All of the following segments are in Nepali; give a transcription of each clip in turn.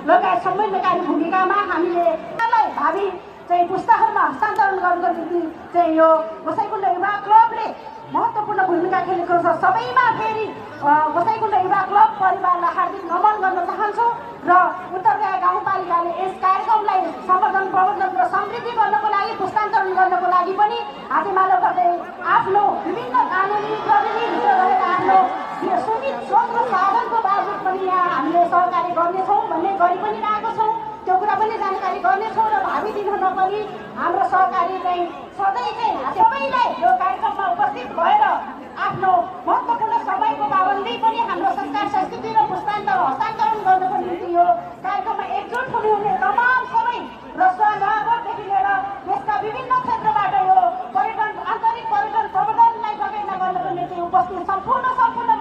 लगायत संवेदनकारी भूमिकामा हामीले भावी चाहिँ पुस्ताहरूमा हस्तान्तरण गर्नको निम्ति चाहिँ यो गोसाइँकुण्ड युवा क्लबले महत्त्वपूर्ण भूमिका खेलेको छ। सबैमा फेरि गोसाइँकुण्ड युवा क्लब परिवारलाई हार्दिक नमन गर्न चाहन्छु र उत्तरगाया गाउँपालिकाले यस कार्यक्रमलाई सम्वर्धन प्रवर्धन र समृद्धि गर्नको लागि पुस्तान्तरण गर्नको लागि पनि हातेमालो गर्दै आफ्नो विभिन्न कानुनी प्रविधिभित्र रहेर आफ्नो सीमित स्रोत र साधनको बावजुद पनि यहाँ हामीले सहकारी गर्नेछौँ भन्ने गरी पनि रहेको छौँ। त्यो कुरा पनि जानकारी गर्नेछौँ र भावी दिनमा पनि हाम्रो सहकारी चाहिँ सधैँ चाहिँ सबैलाई यो कार्यक्रममा उपस्थित भएर आफ्नो महत्त्वपूर्ण समयको पाबन्दी पनि हाम्रो संस्कार संस्कृति र हस्तान्तरण गर्नको निम्ति यो कार्यक्रममा एकजुट हुनुहुने तमाम सबै र स्वयंदेखि लिएर देशका विभिन्न क्षेत्रबाट यो पर्यटन आन्तरिक पर्यटन प्रवर्धनलाई समेतना गर्नको निम्ति उपस्थित सम्पूर्ण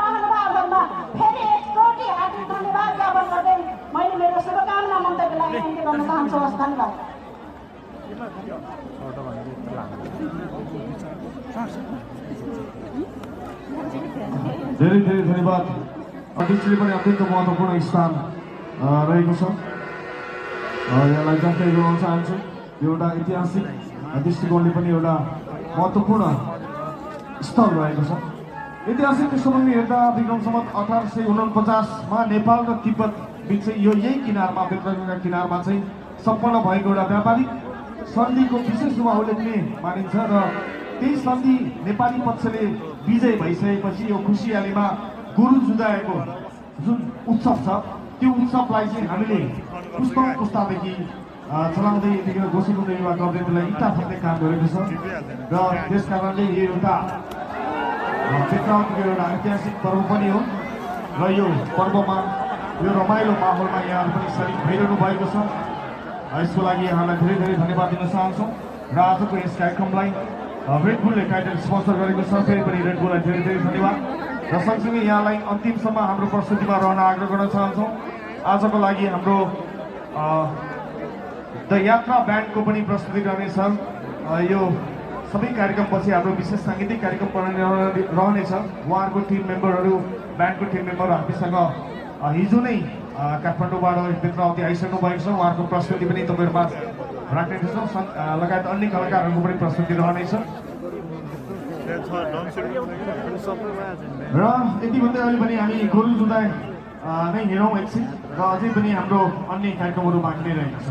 महानुभावहरूमा फेरि एकचोटि हार्दिक धन्यवाद ज्ञापन गर्दै मैले मेरो शुभकामना मन्तव्यलाई अन्त्य गर्न चाहन्छु। धन्यवाद। धेरै धेरै धन्यवाद। दृष्टिले पनि अत्यन्त महत्त्वपूर्ण स्थान रहेको छ। यसलाई जानकारी गराउन चाहन्छु। यो एउटा ऐतिहासिक दृष्टिकोणले पनि एउटा महत्त्वपूर्ण स्थल रहेको छ। ऐतिहासिक दृष्टिकोणले हेर्दा विक्रम सम्वत 1849मा नेपाल र तिब्बत बिच यो यही किनारमा बेतरका किनारमा चाहिँ सम्पन्न भएको एउटा व्यापारिक सन्धिको विशेष रूपमा उल्लेख्ने मानिन्छ र त्यही सन्धि नेपाली पक्षले विजय भइसकेपछि यो खुसियालीमा गुरु जुदाएको जुन उत्सव छ त्यो उत्सवलाई चाहिँ हामीले पुस्तादेखि चलाउँदै यतिखेर गोसाइँकुण्ड युवा क्लबले इँटा फाल्ने काम गरेको छ र त्यस कारणले यो एउटा बेतरको एउटा ऐतिहासिक पर्व पनि हो र यो पर्वमा यो रमाइलो माहौलमा यहाँहरू पनि सरिक भइरहनु भएको छ। यसको लागि यहाँलाई धेरै धेरै धन्यवाद दिन चाहन्छौँ र आजको यस कार्यक्रमलाई रेड बुलले टाइटल स्पोन्सर गरेको छ। फेरि पनि रेड बुललाई धेरै धेरै धन्यवाद र सँगसँगै यहाँलाई अन्तिमसम्म हाम्रो प्रस्तुतिमा रहन आग्रह गर्न चाहन्छौँ। आजको लागि हाम्रो द यात्रा ब्यान्डको पनि प्रस्तुति रहनेछ। यो सबै कार्यक्रमपछि हाम्रो विशेष साङ्गीतिक कार्यक्रम रहनेछ। उहाँहरूको टिम मेम्बरहरू ब्यान्डको टिम मेम्बर हामीसँग हिजो नै काठमाडौँबाट बेतरावती आइसक्नु भएको छ। उहाँहरूको प्रस्तुति पनि तपाईँहरूमा राख्ने थियौँ। लगायत अन्य कलाकारहरूको पनि प्रस्तुति रहनेछ र यति भन्दै अहिले पनि हामी गुरु जुदाई नै हिँडौँ एकछिन र अझै पनि हाम्रो अन्य कार्यक्रमहरू बाँकी नै रहेको छ।